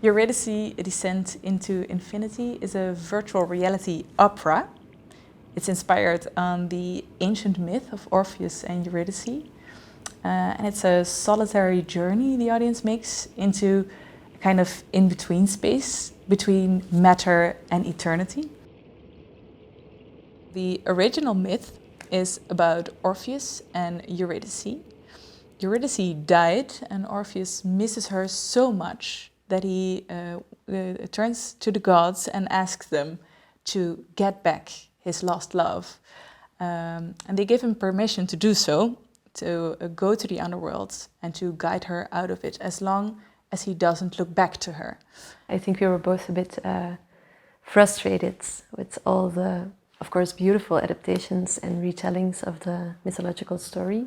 Eurydice, A Descent into Infinity is a virtual reality opera. It's inspired on the ancient myth of Orpheus and Eurydice. And it's a solitary journey the audience makes into a kind of in-between space between matter and eternity. The original myth is about Orpheus and Eurydice. Eurydice died and Orpheus misses her so much that he turns to the gods and asks them to get back his lost love. And they give him permission to do so, to go to the underworld and to guide her out of it as long as he doesn't look back to her. I think we were both a bit frustrated with all the, of course, beautiful adaptations and retellings of the mythological story,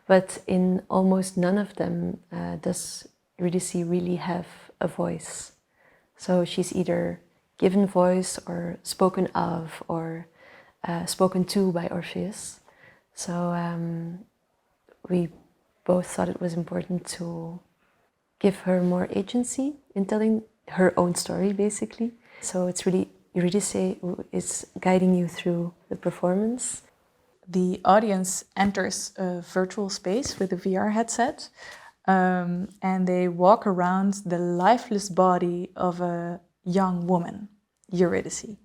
but in almost none of them does Eurydice really have a voice. So she's either given voice or spoken of or spoken to by Orpheus. So we both thought it was important to give her more agency in telling her own story, basically. So it's really Eurydice who is guiding you through the performance. The audience enters a virtual space with a VR headset, and they walk around the lifeless body of a young woman, Eurydice.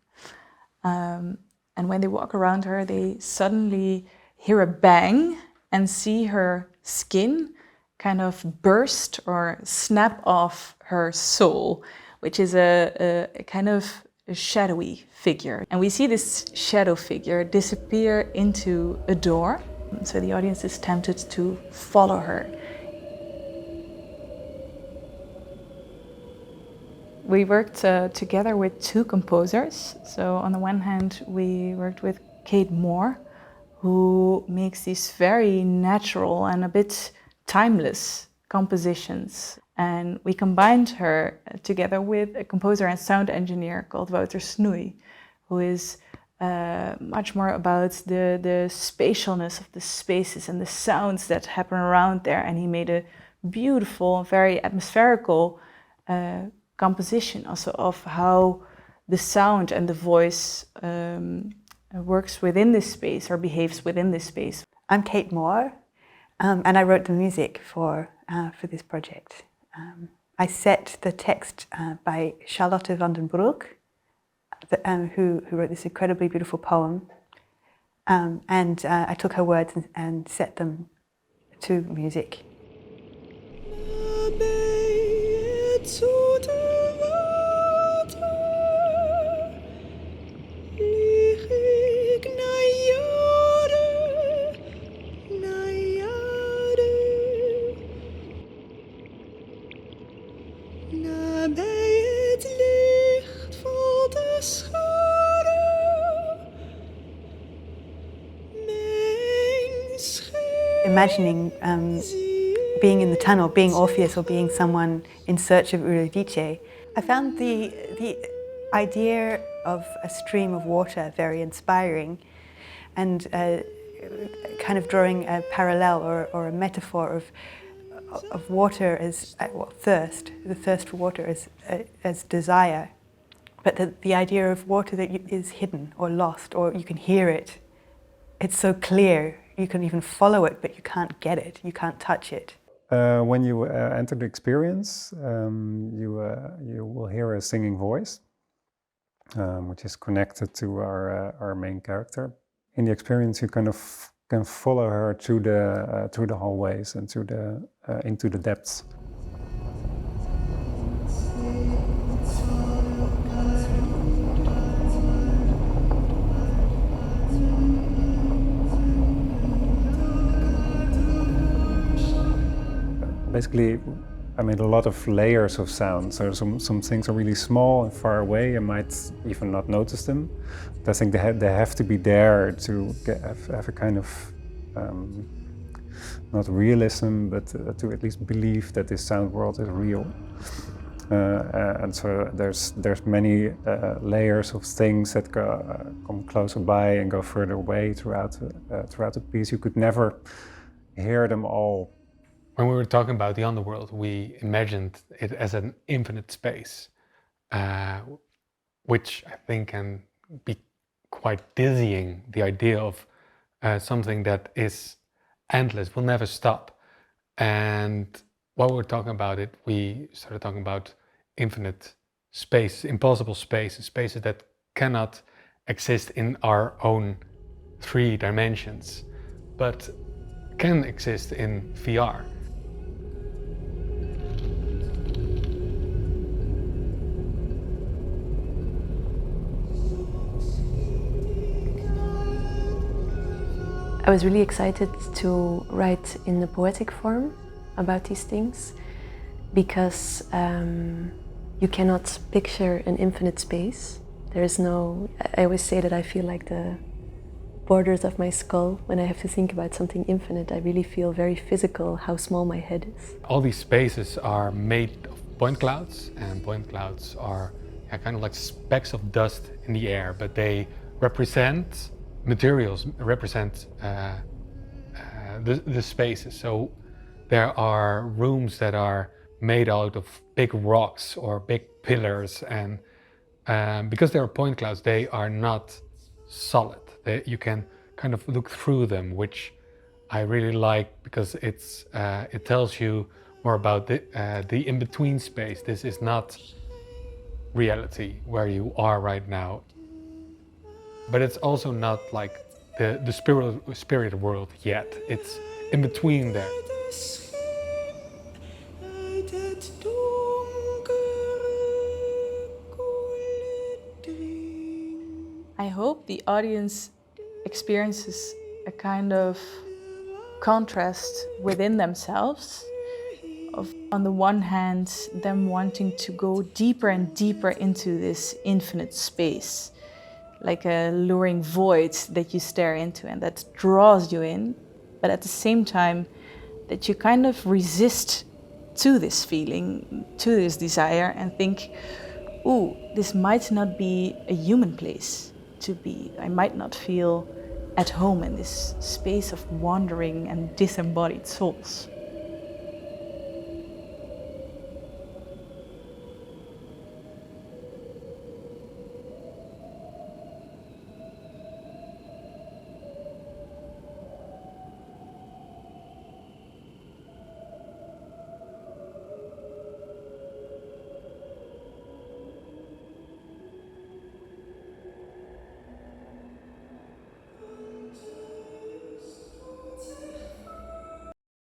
And when they walk around her, they suddenly hear a bang and see her skin kind of burst or snap off her soul, which is a kind of a shadowy figure. And we see this shadow figure disappear into a door. So the audience is tempted to follow her. We worked together with two composers. So on the one hand, we worked with Kate Moore, who makes these very natural and a bit timeless compositions. And we combined her together with a composer and sound engineer called Wouter Snoei, who is much more about the spatialness of the spaces and the sounds that happen around there. And he made a beautiful, very atmospherical composition also of how the sound and the voice works within this space or behaves within this space. I'm Kate Moore, and I wrote the music for this project. I set the text by Charlotte van den Broek, who wrote this incredibly beautiful poem, and I took her words and set them to music. Imagining being in the tunnel, being Orpheus or being someone in search of Eurydice, I found the idea of a stream of water very inspiring, and kind of drawing a parallel or a metaphor of water as thirst, the thirst for water as desire, but the idea of water that is hidden or lost, or you can hear it. It's so clear, you can even follow it, but you can't get it, you can't touch it. When you enter the experience, you will hear a singing voice, which is connected to our main character. In the experience, you kind of can follow her through the hallways and into the depths. Basically, I made a lot of layers of sound. So some things are really small and far away. I might even not notice them. But I think they have to be there to have a kind of not realism, but to at least believe that this sound world is real. And so there's many layers of things that come closer by and go further away throughout the piece. You could never hear them all When we were talking about the underworld, we imagined it as an infinite space, which I think can be quite dizzying, the idea of something that is endless, will never stop. And while we were talking about it, we started talking about infinite space, impossible spaces, spaces that cannot exist in our own 3 dimensions, but can exist in VR. I was really excited to write in the poetic form about these things because you cannot picture an infinite space. There is no, I always say that I feel like the borders of my skull. When I have to think about something infinite, I really feel very physical how small my head is. All these spaces are made of point clouds, and point clouds are kind of like specks of dust in the air, but they represent materials, represent the spaces. So there are rooms that are made out of big rocks or big pillars, and because they are point clouds, they are not solid. You can kind of look through them, which I really like because it tells you more about the in-between space. This is not reality where you are right now, but it's also not like the spirit world yet. It's in between there. I hope the audience experiences a kind of contrast within themselves of, on the one hand, them wanting to go deeper and deeper into this infinite space, like a luring void that you stare into and that draws you in, but at the same time that you kind of resist to this feeling, to this desire, and think, ooh, this might not be a human place to be. I might not feel at home in this space of wandering and disembodied souls.